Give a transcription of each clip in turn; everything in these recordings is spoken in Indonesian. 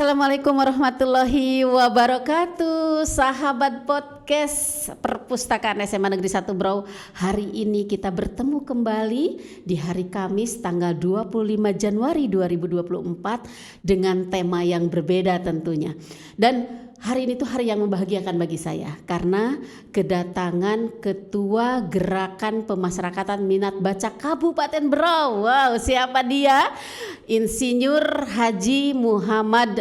Assalamualaikum warahmatullahi wabarakatuh. Sahabat podcast Perpustakaan SMA Negeri 1 Brau. Hari ini kita bertemu kembali di hari Kamis tanggal 25 Januari 2024 dengan tema yang berbeda tentunya. Dan hari ini tuh hari yang membahagiakan bagi saya karena kedatangan Ketua Gerakan Pemasyarakatan Minat Baca Kabupaten Berau. Wow, siapa dia? Insinyur Haji Muhammad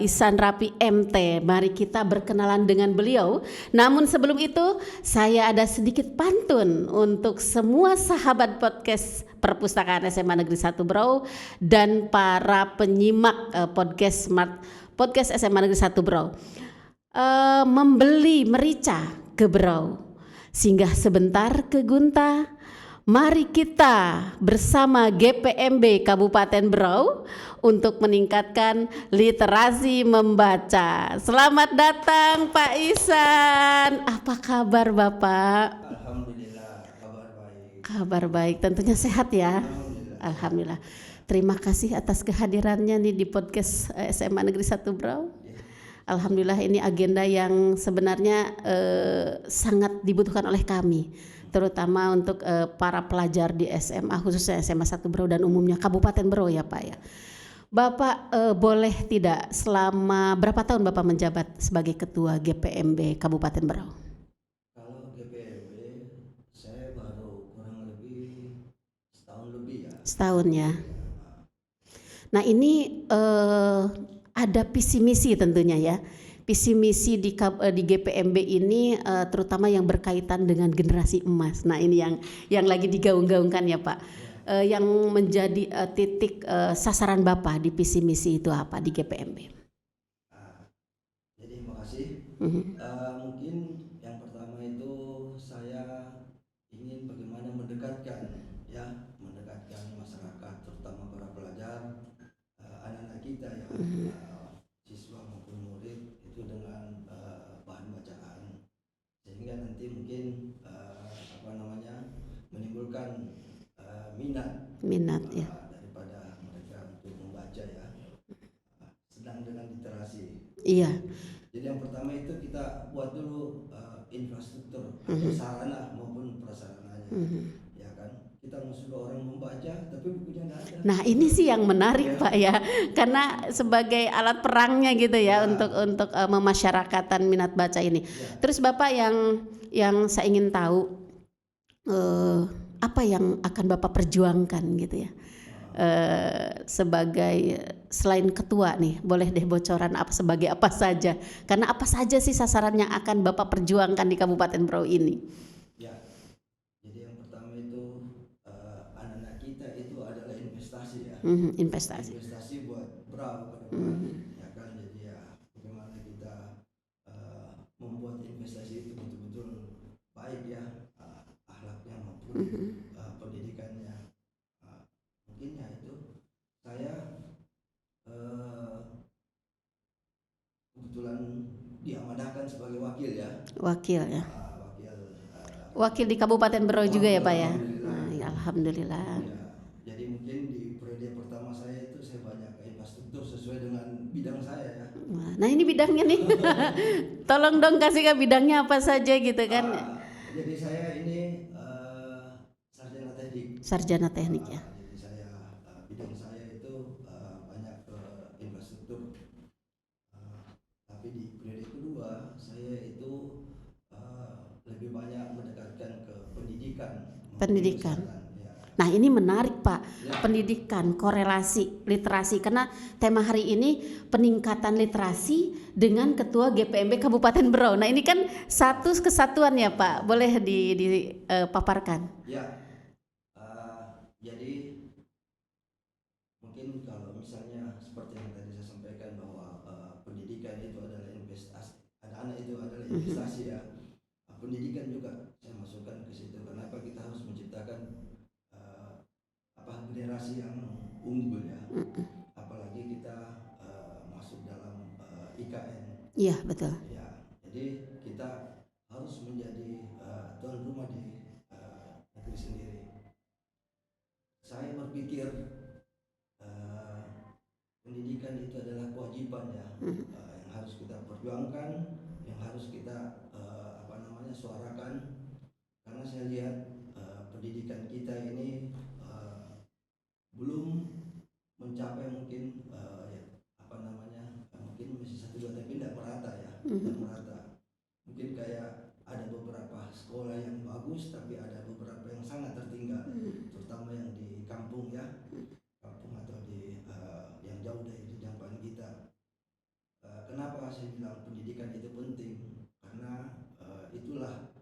Ihsan Rapi MT. Mari kita berkenalan dengan beliau. Namun sebelum itu saya ada sedikit pantun untuk semua sahabat podcast Perpustakaan SMA Negeri 1 Berau dan para penyimak podcast SMA Negeri 1 Berau. Membeli merica ke Berau, singgah sebentar ke Gunta. Mari kita bersama GPMB Kabupaten Berau untuk meningkatkan literasi membaca. Selamat datang Pak Ihsan. Apa kabar Bapak? Alhamdulillah, kabar baik. Kabar baik, tentunya sehat ya. Alhamdulillah. Terima kasih atas kehadirannya nih di podcast SMA Negeri 1 Berau. Alhamdulillah, ini agenda yang sebenarnya sangat dibutuhkan oleh kami, terutama untuk para pelajar di SMA, khususnya SMA 1 Berau dan umumnya Kabupaten Berau ya Pak ya. Bapak boleh tidak, selama berapa tahun Bapak menjabat sebagai Ketua GPMB Kabupaten Berau? Kalau GPMB saya baru kurang lebih setahun lebih ya. Setahun ya. Nah ini ada visi misi tentunya ya. Visi misi di GPMB ini terutama yang berkaitan dengan generasi emas. Nah ini yang lagi digaung-gaungkan ya Pak. Yang menjadi titik sasaran Bapak di visi misi itu apa di GPMB? Jadi makasih. Mungkin yang pertama itu saya ingin bagaimana mendekatkan masyarakat, terutama para pelajar, anak-anak kita ya, siswa maupun murid itu dengan bahan bacaan, sehingga nanti mungkin menimbulkan minat ya. daripada mereka untuk membaca ya, sedang dengan literasi. Iya. Jadi yang pertama itu kita buat dulu infrastruktur atau sarana maupun prasarananya, ya kan. Kita mau suruh orang membaca tapi bukunya nggak ada. Nah ini sih yang menarik Pak ya, karena sebagai alat perangnya gitu ya, untuk memasyarakatan minat baca ini. Terus Bapak yang saya ingin tahu apa yang akan Bapak perjuangkan gitu ya, sebagai selain ketua nih, boleh deh bocoran sebagai apa saja, karena apa saja sih sasaran yang akan Bapak perjuangkan di Kabupaten Berau ini? Ya, jadi yang pertama itu anak-anak kita itu adalah investasi ya. Investasi buat Berau ke depan, ya kan. Jadi ya bagaimana kita membuat investasi itu betul-betul baik ya, akhlaknya maupun pendidikannya. Mungkin ya itu saya kebetulan diamanahkan sebagai wakil ya. Wakil di Kabupaten Berau juga ya Pak ya. Alhamdulillah. Ya, jadi mungkin di periode pertama saya itu saya banyak infrastruktur sesuai dengan bidang saya ya. Nah ini bidangnya nih, tolong dong kasih ke bidangnya apa saja gitu kan. Jadi saya ini Sarjana teknik ya. Jadi saya bidang saya itu banyak ke infrastruktur. Tapi di periode kedua saya itu lebih banyak mendekatkan ke pendidikan. Ya. Nah ini menarik Pak, pendidikan, korelasi, literasi, karena tema hari ini peningkatan literasi dengan Ketua GPMB Kabupaten Berau. Nah ini kan satu kesatuan ya Pak, boleh dipaparkan? Ya, jadi mungkin kalau misalnya seperti yang tadi saya sampaikan bahwa pendidikan itu adalah investasi, anak-anak itu adalah investasi ya. Pendidikan juga saya masukkan ke situ. Kenapa kita harus menciptakan generasi yang unggul ya, apalagi kita masuk dalam IKN. Iya betul. Ya, jadi kita harus menjadi tuan rumah di negeri sendiri. Saya berpikir pendidikan itu adalah kewajiban ya, saya lihat pendidikan kita ini belum mencapai mungkin mungkin masih 1-2 tapi tidak merata ya, tidak merata. Mungkin kayak ada beberapa sekolah yang bagus tapi ada beberapa yang sangat tertinggal, terutama yang di kampung ya, kampung atau di yang jauh dari jangkauan kita. Kenapa saya bilang pendidikan itu penting? Karena itulah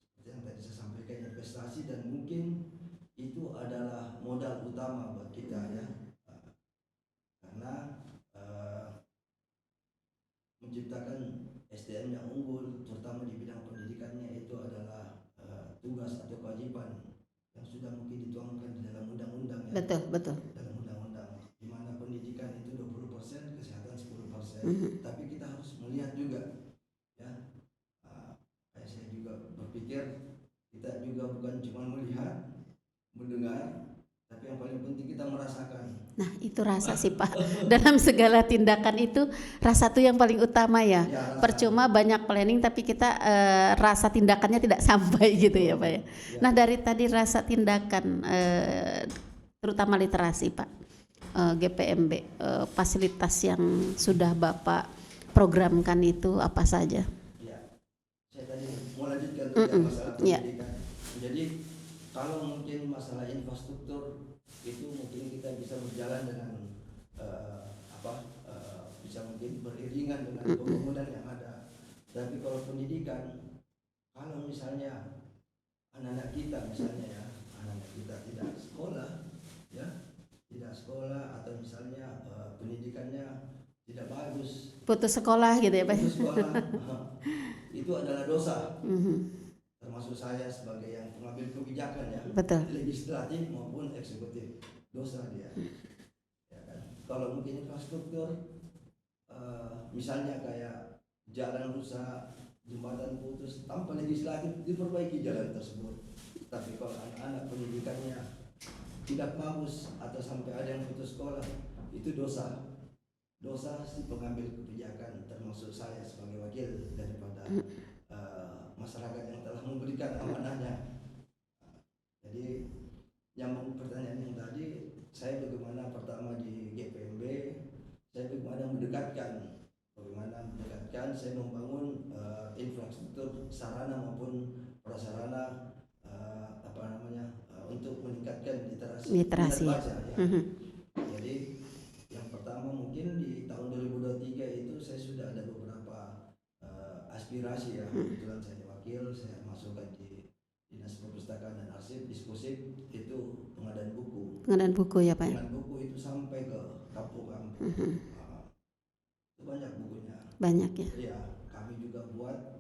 seperti yang tadi saya sampaikan, investasi, dan mungkin itu adalah modal utama buat kita ya, karena menciptakan SDM yang unggul terutama di bidang pendidikannya itu adalah tugas atau kewajiban yang sudah mungkin dituangkan di dalam undang-undang ya. Betul. Dalam undang-undang di mana pendidikan itu 20%, kesehatan 10%. Tapi kita harus melihat juga ya. Saya juga berpikir kita juga bukan cuma melihat, mendengar, tapi yang paling penting kita merasakan. Nah itu rasa sih Pak, dalam segala tindakan itu rasa tuh yang paling utama ya, percuma banyak planning tapi kita rasa tindakannya tidak sampai gitu ya Pak ya. Nah dari tadi rasa tindakan terutama literasi Pak, GPMB, fasilitas yang sudah Bapak programkan itu apa saja? Ya, saya tadi mau lanjutkan masalah pendidikan. Jadi kalau mungkin masalah infrastruktur itu mungkin kita bisa berjalan dengan bisa mungkin beriringan dengan pembangunan yang ada. Tapi kalau pendidikan, kalau misalnya anak-anak kita tidak sekolah ya, tidak sekolah atau misalnya pendidikannya tidak bagus, putus sekolah gitu ya Pak. Putus sekolah itu adalah dosa. Termasuk saya sebagai yang pengambil kebijakan ya, betul, legislatif maupun eksekutif, dosa dia. Ya kan? Kalau mungkin infrastruktur, misalnya kayak jalan rusak, jembatan putus, tanpa legislatif diperbaiki jalan tersebut. Tapi kalau anak-anak pendidikannya tidak bagus atau sampai ada yang putus sekolah, itu dosa. Dosa si pengambil kebijakan, termasuk saya sebagai wakil daripada masyarakat yang telah memberikan amanahnya. Jadi yang pertanyaan yang tadi, saya bagaimana pertama di GPMB, saya bagaimana mendekatkan, saya membangun infrastruktur sarana maupun prasarana untuk meningkatkan literasi baca ya. Jadi yang pertama mungkin di tahun 2023 itu saya sudah ada beberapa aspirasi ya. Kebetulan saya wakil, saya masukkan di Dinas Perpustakaan dan Arsip, diskusi itu pengadaan buku. Pengadaan buku ya Pak. Pengadaan buku itu sampai ke kampung-kampung. Itu banyak bukunya. Banyak ya. Iya, kami juga buat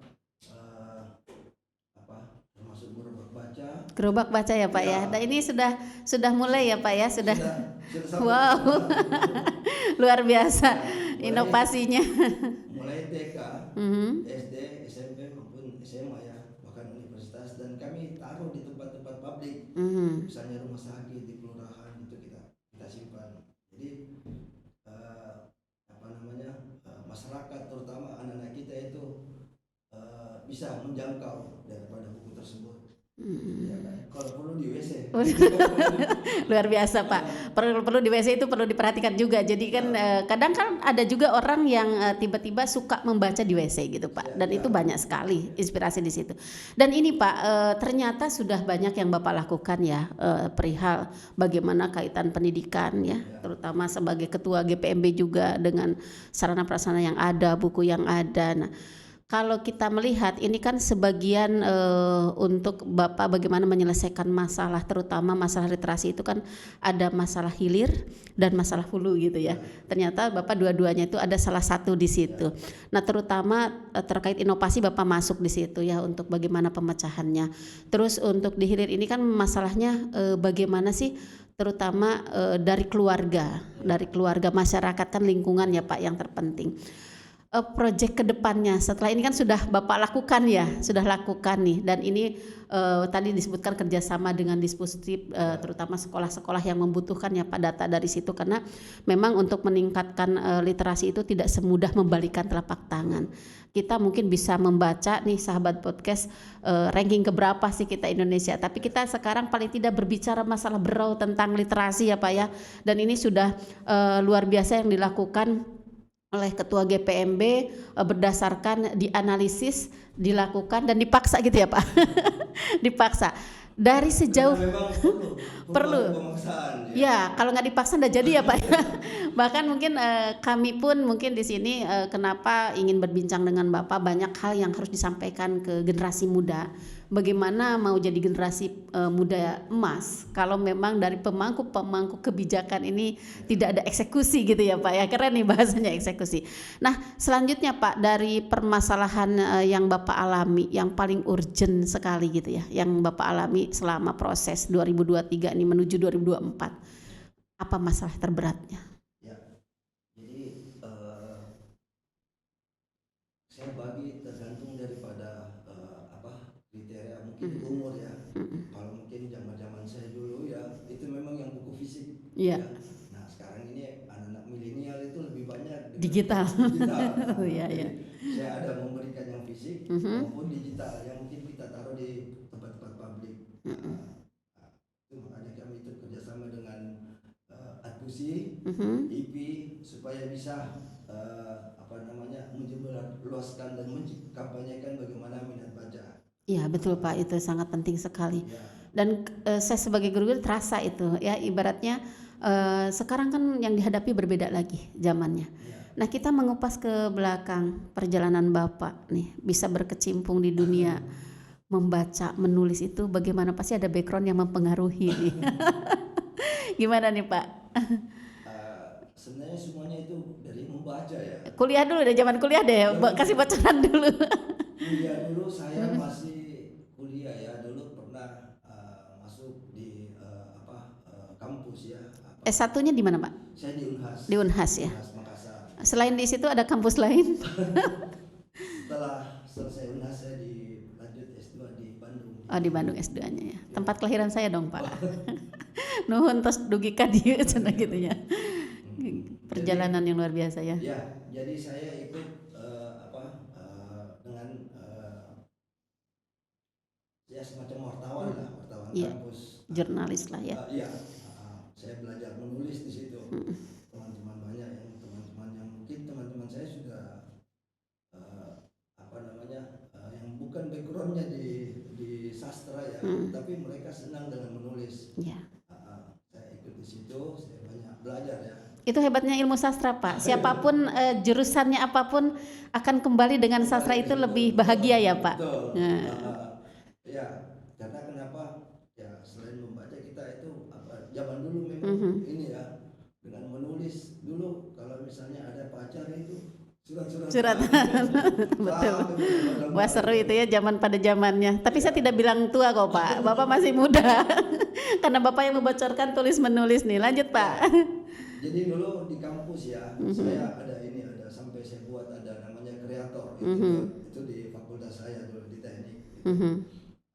termasuk gerobak baca ya Pak ya. Nah ini sudah mulai ya Pak ya, sudah wow. Luar biasa inovasinya. Mulai TK, SD, SMP maupun SMA ya, bahkan universitas, dan kami taruh di tempat-tempat publik, misalnya rumah sakit di kelurahan itu kita simpan. Jadi masyarakat terutama anak-anak kita itu bisa menjangkau daripada buku tersebut. Ya kan? Kalau perlu di WC. Luar biasa Pak. Perlu di WC itu perlu diperhatikan juga. Jadi kan kadang kan ada juga orang yang tiba-tiba suka membaca di WC gitu Pak. Dan itu banyak sekali inspirasi di situ. Dan ini Pak, ternyata sudah banyak yang Bapak lakukan ya, perihal bagaimana kaitan pendidikan ya, terutama sebagai ketua GPMB juga dengan sarana prasarana yang ada, buku yang ada. Nah, kalau kita melihat ini kan sebagian untuk Bapak bagaimana menyelesaikan masalah, terutama masalah literasi itu kan ada masalah hilir dan masalah hulu gitu ya. Ternyata Bapak dua-duanya itu ada salah satu di situ. Nah terutama terkait inovasi Bapak masuk di situ ya untuk bagaimana pemecahannya. Terus untuk di hilir ini kan masalahnya bagaimana sih, terutama dari keluarga masyarakat kan lingkungan ya Pak yang terpenting. proyek kedepannya setelah ini kan sudah Bapak lakukan ya, sudah lakukan nih, dan ini tadi disebutkan kerjasama dengan dispositif terutama sekolah-sekolah yang membutuhkan ya Pak data dari situ, karena memang untuk meningkatkan literasi itu tidak semudah membalikan telapak tangan. Kita mungkin bisa membaca nih sahabat podcast ranking keberapa sih kita Indonesia, tapi kita sekarang paling tidak berbicara masalah berau tentang literasi ya Pak ya, dan ini sudah luar biasa yang dilakukan oleh Ketua GPMB berdasarkan dianalisis, dilakukan dan dipaksa gitu ya Pak. Dipaksa dari sejauh perlu ya, kalau nggak dipaksa nggak jadi ya Pak. Bahkan mungkin kami pun mungkin di sini kenapa ingin berbincang dengan Bapak, banyak hal yang harus disampaikan ke generasi muda. Bagaimana mau jadi generasi muda emas kalau memang dari pemangku kebijakan ini tidak ada eksekusi gitu ya Pak ya, keren nih bahasanya eksekusi. Nah selanjutnya Pak, dari permasalahan yang Bapak alami yang paling urgent sekali gitu ya, yang Bapak alami selama proses 2023 ini menuju 2024, apa masalah terberatnya? Ya, jadi saya bagi tergantung daripada kriteria mungkin umur ya. Kalau mungkin zaman saya dulu ya itu memang yang buku fisik. Iya. Ya. Nah sekarang ini anak-anak milenial itu lebih banyak digital. Nah, Iya, jadi iya. saya ada memberikan yang fisik maupun digital yang mungkin kita taruh di tempat-tempat publik. Itu makanya kami itu kerjasama dengan Adpusi, IP supaya bisa menjelaskan dan mengkampanyekan bagaimana minat baca. Iya betul Pak, itu sangat penting sekali. Dan saya sebagai guru terasa itu ya, ibaratnya sekarang kan yang dihadapi berbeda lagi zamannya. Nah kita mengupas ke belakang perjalanan Bapak nih, bisa berkecimpung di dunia membaca, menulis itu bagaimana, pasti ada background yang mempengaruhi nih. Gimana nih Pak? Sebenarnya semuanya itu dari membaca ya. Kuliah dulu deh, zaman kuliah deh, kasih bocoran dulu. Kuliah dulu saya masih kuliah ya, dulu pernah masuk di kampus ya. S1-nya di mana Pak? Saya di Unhas. Di Unhas ya. Unhas Makassar. Selain di situ ada kampus lain? Setelah selesai Unhas saya dilanjut S2 di Bandung. Oh di Bandung S2-nya ya. Tempat kelahiran saya dong Pak. Nuhun tos dugi ka dieu cenah gitu ya. Perjalanan yang luar biasa ya. Ya, jadi saya ikut dengan ya semacam wartawan lah, wartawan kampus. Jurnalis lah ya. Saya belajar menulis di situ. Teman-teman banyak yang mungkin teman-teman saya sudah yang bukan backgroundnya di sastra ya, tapi mereka senang dengan menulis. Saya ikut di situ, saya banyak belajar ya. Itu hebatnya ilmu sastra Pak. Siapapun jurusannya apapun akan kembali dengan sastra itu lebih bahagia ya Pak. Betul. Ya, karena kenapa? Ya selain membaca kita itu zaman dulu memang ini ya, dengan menulis dulu kalau misalnya ada pacar itu surat. Betul. Wah seru itu ya zaman pada zamannya. Tapi saya tidak bilang tua kok Pak. Bapak masih muda. Karena Bapak yang membocorkan tulis menulis nih. Lanjut Pak. Jadi dulu di kampus ya, saya ada sampai saya buat ada namanya kreator itu di fakultas saya dulu di teknik.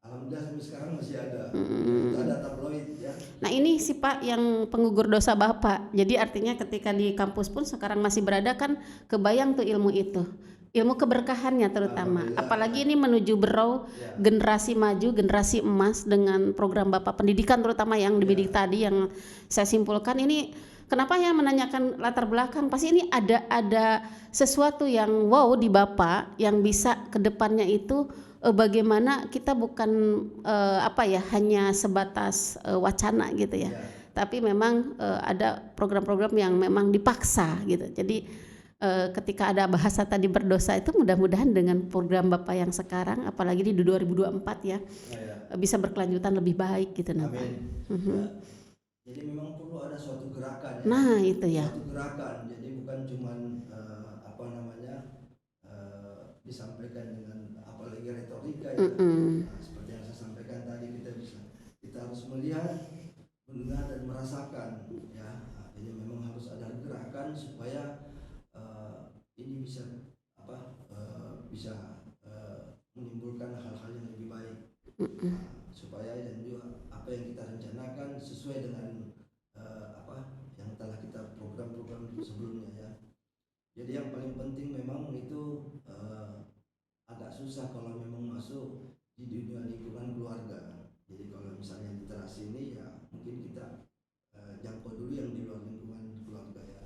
Alhamdulillah sampai sekarang masih ada. Itu ada tabloid ya. Nah ini sih Pak yang penggugur dosa Bapak. Jadi artinya ketika di kampus pun sekarang masih berada kan, kebayang tuh ilmu itu. Ilmu keberkahannya terutama. Apalagi ini menuju berau generasi maju, generasi emas dengan program Bapak pendidikan terutama yang dibidik tadi yang saya simpulkan ini. Kenapa ya menanyakan latar belakang? Pasti ini ada sesuatu yang wow di Bapak yang bisa kedepannya itu bagaimana kita bukan hanya sebatas wacana gitu ya. Tapi memang ada program-program yang memang dipaksa gitu. Jadi ketika ada bahasa tadi berdosa itu mudah-mudahan dengan program Bapak yang sekarang apalagi di 2024 ya, bisa berkelanjutan lebih baik gitu Bapak. Jadi memang perlu ada suatu gerakan ya. Nah itu ya. Suatu gerakan. Jadi bukan cuman disampaikan dengan apalagi retorika ya. Seperti yang saya sampaikan tadi kita harus melihat, mendengar dan merasakan ya. Jadi memang harus ada gerakan supaya ini bisa bisa menimbulkan hal-hal yang lebih baik. Supaya dan juga apa yang kita rencanakan sesuai dengan apa yang telah kita program-program sebelumnya ya. Jadi yang paling penting memang itu agak susah kalau memang masuk di dunia lingkungan keluarga. Jadi kalau misalnya literasi ini ya mungkin kita jangkau dulu yang di luar lingkungan keluarga ya.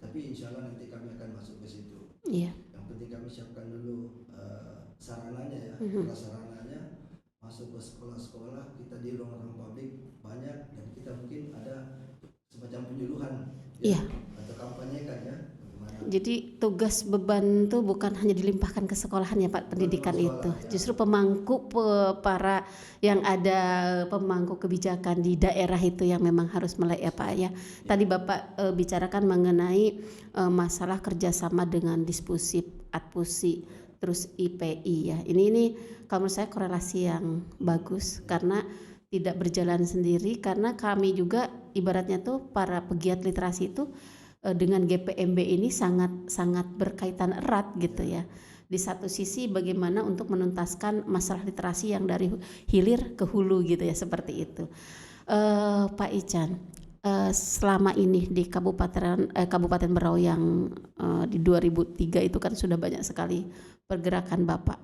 Tapi insya Allah nanti kami akan masuk ke situ. Iya. Yang penting kami siapkan dulu sarananya ya, prasarananya, masuk ke sekolah-sekolah, kita di ruang-ruang publik banyak, dan kita mungkin ada semacam penyuluhan Iya. atau kampanyekan ya. Jadi tugas beban itu bukan hanya dilimpahkan ke sekolahan ya Pak, pendidikan itu. Justru pemangku para yang ada pemangku kebijakan di daerah itu yang memang harus melek ya Pak ya. Tadi Bapak bicarakan mengenai masalah kerjasama dengan Dispusip, Adpusi, terus IPI ya. Ini kalau menurut saya korelasi yang bagus karena tidak berjalan sendiri, karena kami juga ibaratnya tuh para pegiat literasi itu dengan GPMB ini sangat berkaitan erat gitu ya. Di satu sisi bagaimana untuk menuntaskan masalah literasi yang dari hilir ke hulu gitu ya, seperti itu. Pak Ican, selama ini di Kabupaten Berau yang di 2003 itu kan sudah banyak sekali pergerakan Bapak.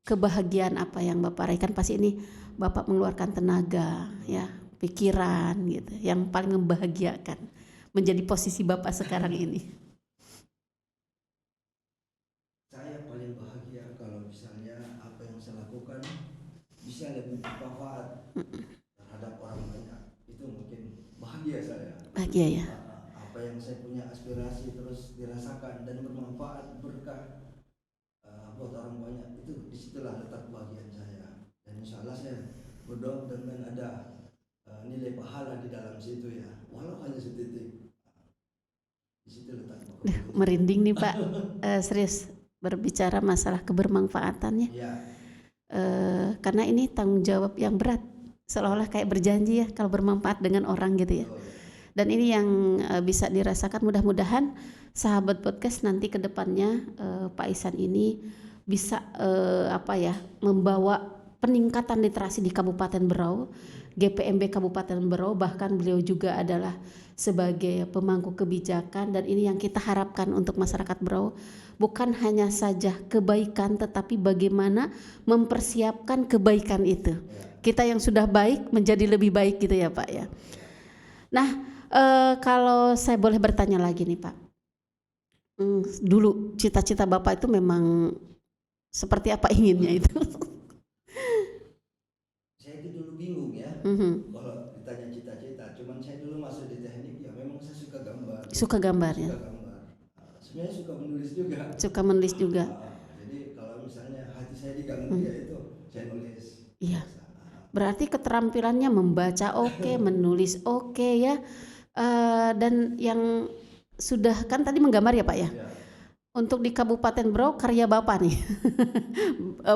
Kebahagiaan apa yang Bapak raihkan? Pasti ini Bapak mengeluarkan tenaga ya, pikiran gitu, yang paling membahagiakan menjadi posisi Bapak sekarang ini. Saya paling bahagia kalau misalnya apa yang saya lakukan bisa lebih bermanfaat terhadap orang banyak. Itu mungkin bahagia saya. Bahagia ya. Apa yang saya punya aspirasi terus dirasakan dan bermanfaat, berkah buat orang banyak, itu disitulah letak kebahagiaan saya. Dan insya Allah saya berdoa dengan ada nilai pahala di dalam situ ya, walau hanya setitik. Di situ letak kebahagiaan. Merinding nih Pak. Serius berbicara masalah kebermanfaatannya. Ya. Karena ini tanggung jawab yang berat, seolah-olah kayak berjanji ya kalau bermanfaat dengan orang gitu ya. Dan ini yang bisa dirasakan, mudah-mudahan sahabat podcast nanti ke depannya Pak Ihsan ini bisa membawa peningkatan literasi di Kabupaten Berau, GPMB Kabupaten Berau, bahkan beliau juga adalah sebagai pemangku kebijakan, dan ini yang kita harapkan untuk masyarakat Berau, bukan hanya saja kebaikan tetapi bagaimana mempersiapkan kebaikan itu. Kita yang sudah baik menjadi lebih baik gitu ya Pak ya. Nah, kalau saya boleh bertanya lagi nih Pak, dulu cita-cita Bapak itu memang seperti apa inginnya itu? Saya itu dulu bingung ya, kalau ditanya cita-cita. Cuman saya dulu masuk di teknik ya, memang saya suka gambar. Suka gambar ya. Sebenarnya suka menulis juga. Suka menulis juga. Jadi kalau misalnya hati saya diganggu ya itu saya nulis. Iya. Berarti keterampilannya membaca oke, menulis oke ya. Dan yang sudah kan tadi menggambar ya Pak ya. Untuk di Kabupaten Berau karya Bapak nih.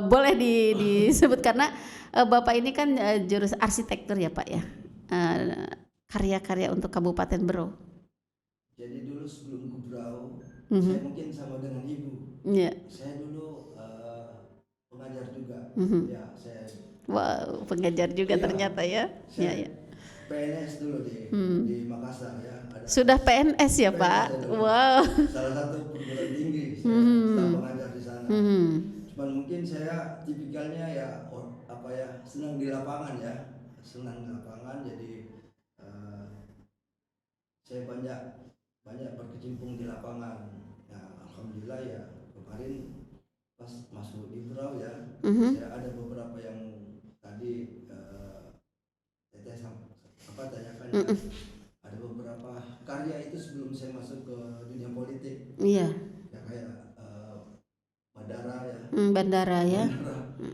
Boleh disebut karena Bapak ini kan jurus arsitektur ya Pak ya. Karya-karya untuk Kabupaten Berau. Jadi dulu sebelum ke Berau, saya mungkin sama dengan Ibu. Yeah. Saya dulu pengajar juga. Ya, saya. Wow, pengajar juga ternyata ya. Saya PNS dulu di Makassar ya. Sudah PNS ya PNS Pak? Wow. Salah satu perguruan tinggi saya staf pengajar di sana. Cuman mungkin saya tipikalnya ya senang di lapangan ya, jadi saya banyak berkecimpung di lapangan. Nah, alhamdulillah ya kemarin pas masuk di Berau ya, saya ada beberapa yang tadi Teteh tanyakan ya. Ada beberapa karya itu sebelum saya masuk ke dunia politik. Iya. Ya kayak bandara ya. Bandara ya.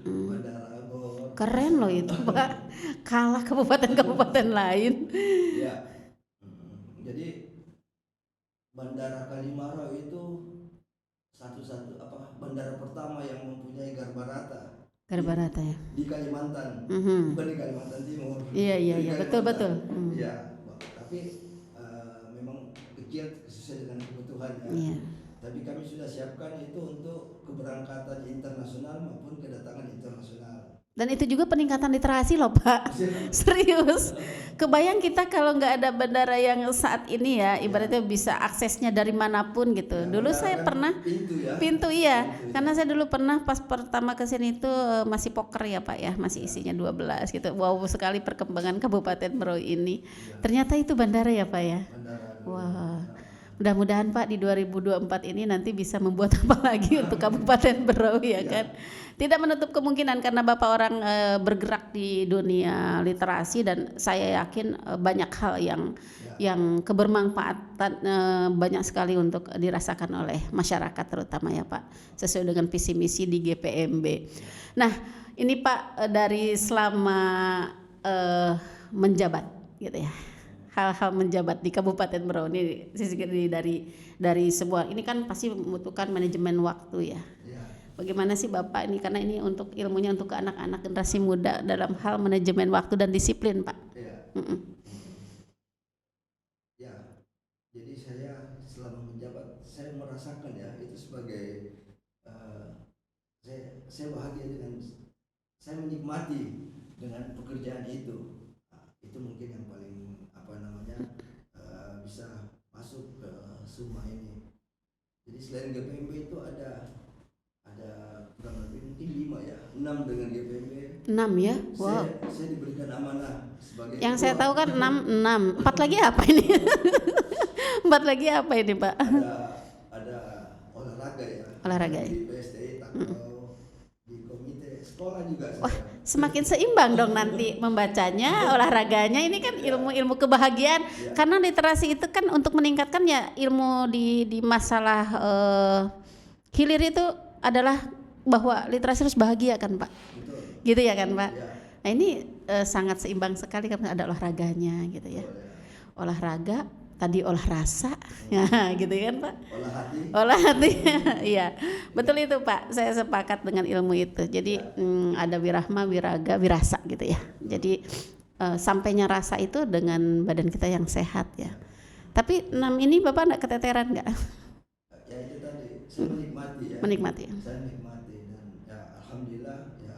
Bandara Bogor. Keren loh itu Pak. Kalah kabupaten-kabupaten lain. Ya. Jadi Bandara Kalimarau itu bandara pertama yang mempunyai garbarata. Garbarata ya. Di Kalimantan. Bukan di Kalimantan Timur. Iya, betul. Iya. Tapi memang kecil sesuai dengan kebutuhannya. Iya. tapi kami sudah siapkan itu untuk keberangkatan internasional maupun kedatangan internasional. Dan itu juga peningkatan literasi loh Pak. Serius. Kebayang kita kalau nggak ada bandara yang saat ini ya, ibaratnya bisa aksesnya dari manapun gitu. Dulu saya pernah pintu iya, karena saya dulu pernah pas pertama ke sini itu masih poker ya Pak ya, masih isinya 12 gitu. Wow sekali perkembangan Kabupaten Berau ini. Ternyata itu bandara ya Pak ya. Wah. Mudah-mudahan Pak di 2024 ini nanti bisa membuat apa lagi untuk Kabupaten Berau ya kan. Tidak menutup kemungkinan karena Bapak orang bergerak di dunia literasi dan saya yakin banyak hal yang kebermanfaatan banyak sekali untuk dirasakan oleh masyarakat terutama ya Pak, sesuai dengan visi misi di GPMB. Nah, ini Pak dari selama menjabat gitu ya. Hal-hal menjabat di Kabupaten Berau ini dari semua ini kan pasti membutuhkan manajemen waktu ya. Bagaimana sih Bapak ini, karena ini untuk ilmunya untuk ke anak-anak generasi muda dalam hal manajemen waktu dan disiplin Pak. Ya, jadi saya selama menjabat saya merasakan ya itu sebagai saya bahagia dengan saya menikmati dengan pekerjaan itu. Itu mungkin yang paling bisa masuk ke semua ini. Jadi selain GPMB itu ada kurang lebih mungkin 6 dengan GPMB. 6 ya? Wow. Saya diberikan amanah sebagai yang saya tahu kan 6. 4 lagi apa ini? 4 lagi apa ini Pak? Ada olahraga ya. Olahraga ya. Di PSDI atau di komite sekolah juga. Wah, semakin seimbang dong nanti membacanya, olahraganya. Ini kan ilmu kebahagiaan. Karena literasi itu kan untuk meningkatkan ya ilmu di masalah hilir itu adalah bahwa literasi harus bahagia kan Pak. Betul. Gitu ya kan Pak. Nah ini sangat seimbang sekali karena ada olahraganya gitu ya. Olahraga, tadi olah rasa, gitu kan Pak. Olah hati, iya betul itu Pak. Saya sepakat dengan ilmu itu. Jadi ada wirahma, wiraga, wirasa gitu ya. Jadi sampainya rasa itu dengan badan kita yang sehat ya. Tapi 6 ini Bapak enggak keteteran enggak? Ya itu tadi saya menikmati ya. Menikmati. Saya menikmati dan ya alhamdulillah ya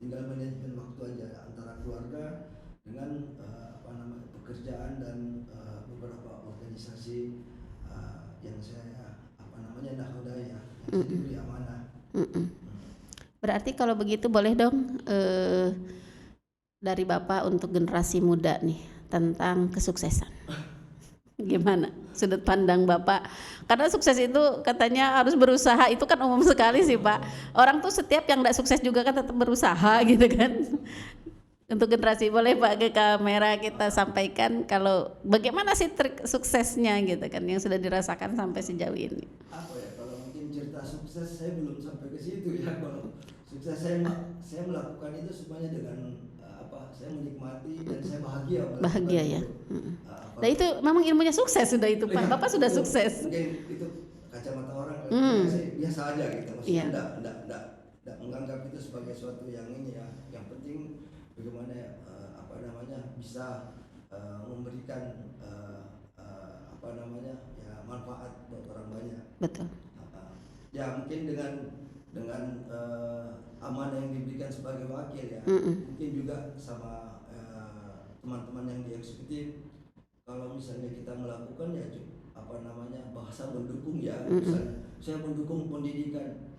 tinggal manajemen waktu aja antara keluarga dengan pekerjaan dan beberapa organisasi yang saya nakodai ya, yang saya diberi amanah. Berarti kalau begitu boleh dong dari Bapak untuk generasi muda nih tentang kesuksesan. Gimana sudut pandang Bapak? Karena sukses itu katanya harus berusaha, itu kan umum sekali sih Pak. Orang tuh setiap yang tidak sukses juga kan tetap berusaha gitu kan. Untuk generasi, boleh Pak ke kamera kita sampaikan kalau bagaimana sih trik suksesnya gitu kan yang sudah dirasakan sampai sejauh ini. Apa ya, kalau mungkin cerita sukses saya belum sampai ke situ ya. Kalau sukses saya melakukan itu semuanya dengan saya menikmati dan saya bahagia ya. Nah itu memang ilmunya sukses sudah itu Pak. Bapak sudah sukses. Mungkin itu kacamata orang biasa aja gitu. Maksudnya enggak menganggap itu sebagai suatu yang ini ya. Yang penting bagaimana bisa memberikan manfaat buat orang banyak. Betul. Ya mungkin dengan amanah yang diberikan sebagai wakil ya, mungkin juga sama teman-teman yang di eksekutif, kalau misalnya kita melakukan ya bahasa mendukung ya, misalnya saya mendukung pendidikan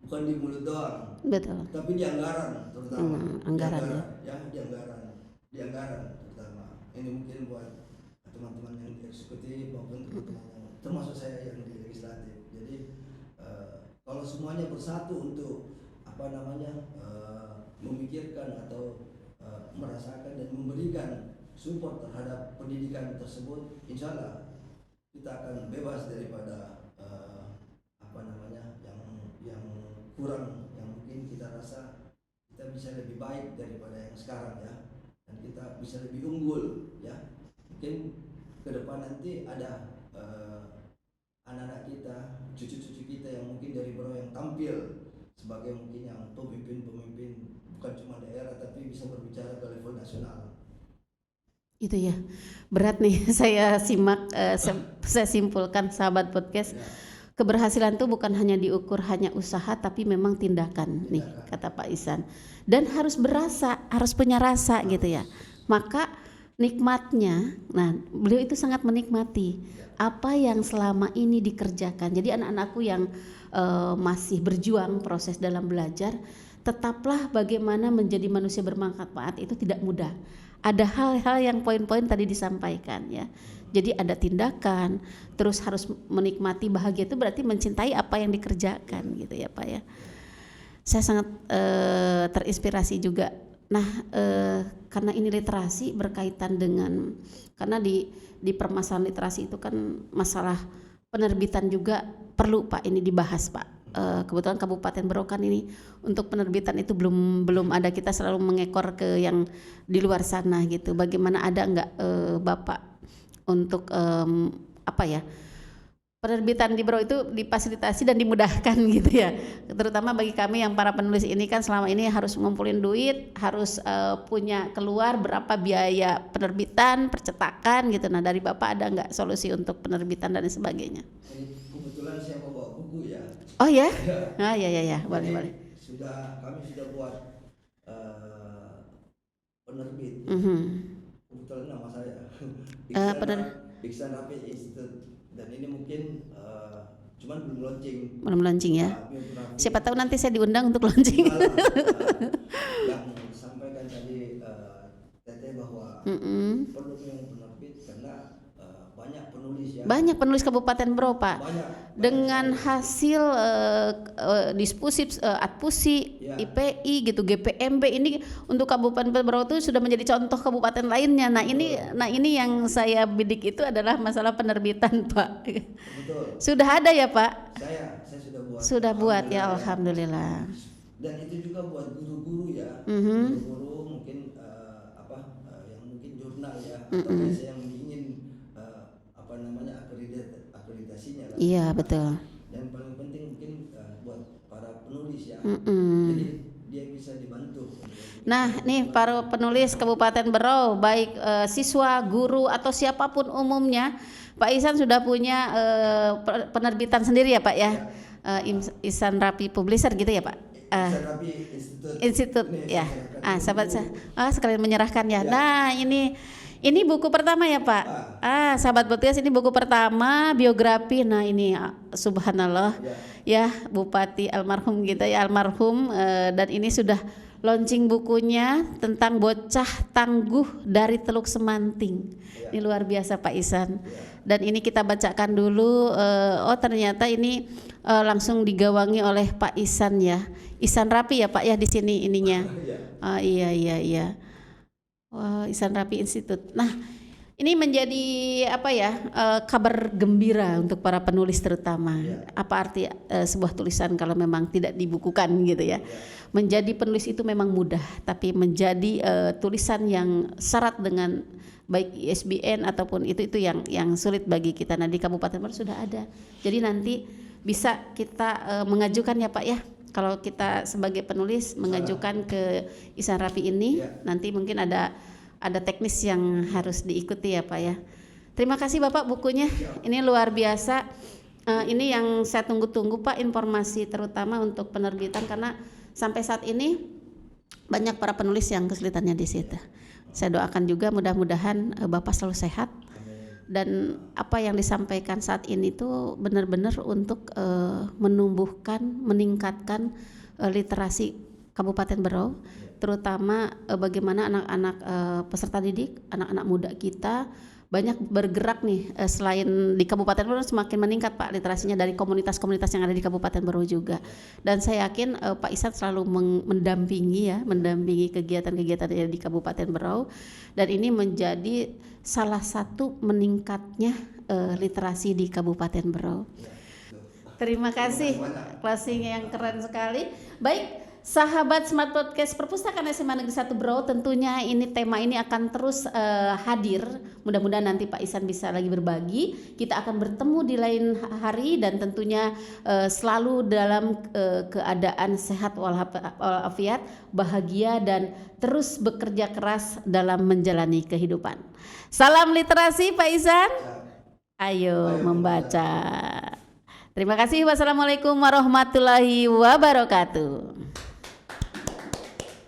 bukan di mulut doang, betul, tapi di anggaran terutama, di anggaran terutama. Ini mungkin buat teman-teman yang di eksekutif maupun teman-teman termasuk saya yang di legislatif. Jadi kalau semuanya bersatu untuk memikirkan atau merasakan dan memberikan support terhadap pendidikan tersebut, insya Allah kita akan bebas daripada yang kurang, yang mungkin kita rasa kita bisa lebih baik daripada yang sekarang ya, dan kita bisa lebih unggul ya. Mungkin ke depan nanti ada anak-anak kita, cucu-cucu kita yang mungkin dari Berau yang tampil sebagai mungkin yang pemimpin bukan cuma daerah tapi bisa berbicara ke level nasional. Itu ya. Berat nih saya simak, saya simpulkan sahabat podcast. Keberhasilan itu bukan hanya diukur hanya usaha, tapi memang tindakan nih kata Pak Ihsan. Dan harus berasa, harus punya rasa gitu ya. Maka nikmatnya, nah beliau itu sangat menikmati apa yang selama ini dikerjakan. Jadi anak-anakku yang masih berjuang proses dalam belajar, tetaplah bagaimana menjadi manusia bermanfaat itu tidak mudah. Ada hal-hal yang poin-poin tadi disampaikan ya. Jadi ada tindakan, terus harus menikmati, bahagia itu berarti mencintai apa yang dikerjakan gitu ya Pak ya. Saya sangat terinspirasi juga. Nah karena ini literasi berkaitan dengan, karena di permasalahan literasi itu kan masalah penerbitan juga perlu Pak ini dibahas Pak. Kebetulan Kabupaten Berau kan ini untuk penerbitan itu belum ada, kita selalu mengekor ke yang di luar sana gitu. Bagaimana, ada nggak Bapak untuk apa ya, penerbitan di Berau itu difasilitasi dan dimudahkan gitu ya, terutama bagi kami yang para penulis ini kan selama ini harus ngumpulin duit, harus punya keluar berapa biaya penerbitan, percetakan gitu. Nah dari Bapak ada nggak solusi untuk penerbitan dan sebagainya? Kebetulan saya mau bawa buku ya. Oh ya? Ah ya, boleh. Kami sudah buat penerbit. Kebetulan nama saya Ihsan Rapi Institute, dan ini mungkin cuman belum launching ya. Siapa tahu nanti saya diundang untuk launching. Yang disampaikan tadi Teteh bahwa perlu yang penerbit karena banyak penulis ya. Banyak penulis Kabupaten Berau Pak. Dengan hasil diskusi, Atpusi, ya, IPI gitu, GPMB ini untuk Kabupaten Berau itu sudah menjadi contoh kabupaten lainnya. Nah ini yang saya bidik itu adalah masalah penerbitan Pak. Betul. Sudah ada ya Pak? Saya sudah buat. Sudah buat ya, alhamdulillah. Dan itu juga buat guru-guru ya. Guru-guru mungkin yang mungkin jurnal ya, atau yang ingin akreditasinya lah. Iya betul. Dan paling penting mungkin buat para penulis ya. Jadi dia bisa dibantu. Nah nih para penulis Kabupaten Berau, baik siswa, guru atau siapapun umumnya, Pak Ihsan sudah punya penerbitan sendiri ya Pak ya, Ihsan Rapi Publisher gitu ya Pak. Ihsan Rapi Institute ya. Sahabat saya sekalian menyerahkan ya. Nah ini buku pertama ya Pak. Sahabat podcast, ini buku pertama biografi. Nah ini subhanallah ya, Bupati almarhum kita ya, almarhum, dan ini sudah launching bukunya tentang bocah tangguh dari Teluk Semanting. Ini luar biasa Pak Ihsan. Dan ini kita bacakan dulu. Ternyata ini langsung digawangi oleh Pak Ihsan ya. Ihsan Rapi ya Pak ya di sini ininya. Iya. Wah, Ihsan Rapi Institute. Nah, ini menjadi kabar gembira untuk para penulis terutama. Apa arti sebuah tulisan kalau memang tidak dibukukan gitu ya. Menjadi penulis itu memang mudah, tapi menjadi tulisan yang syarat dengan baik ISBN ataupun itu yang sulit bagi kita. Nah di Kabupaten Berau sudah ada. Jadi nanti bisa kita mengajukan ya Pak ya. Kalau kita sebagai penulis mengajukan ke Ihsan Rapi ini, nanti mungkin ada teknis yang harus diikuti ya Pak ya. Terima kasih Bapak bukunya, ini luar biasa. Ini yang saya tunggu-tunggu Pak, informasi terutama untuk penerbitan, karena sampai saat ini banyak para penulis yang kesulitannya di situ. Saya doakan juga mudah-mudahan Bapak selalu sehat, dan apa yang disampaikan saat ini itu benar-benar untuk menumbuhkan, meningkatkan literasi Kabupaten Berau, terutama bagaimana anak-anak peserta didik, anak-anak muda kita banyak bergerak nih, selain di Kabupaten Berau semakin meningkat Pak literasinya dari komunitas-komunitas yang ada di Kabupaten Berau juga. Dan saya yakin Pak Ihsan selalu mendampingi kegiatan-kegiatan yang di Kabupaten Berau, dan ini menjadi salah satu meningkatnya literasi di Kabupaten Berau. Terima kasih closing yang keren sekali. Baik, Sahabat Smart Podcast Perpustakaan SMA Negeri 1 Brau, tentunya ini tema ini akan terus hadir. Mudah-mudahan nanti Pak Ihsan bisa lagi berbagi. Kita akan bertemu di lain hari dan tentunya selalu dalam keadaan sehat walafiat, bahagia dan terus bekerja keras dalam menjalani kehidupan. Salam literasi Pak Ihsan. Ayo membaca. Terima kasih. Wassalamualaikum warahmatullahi wabarakatuh.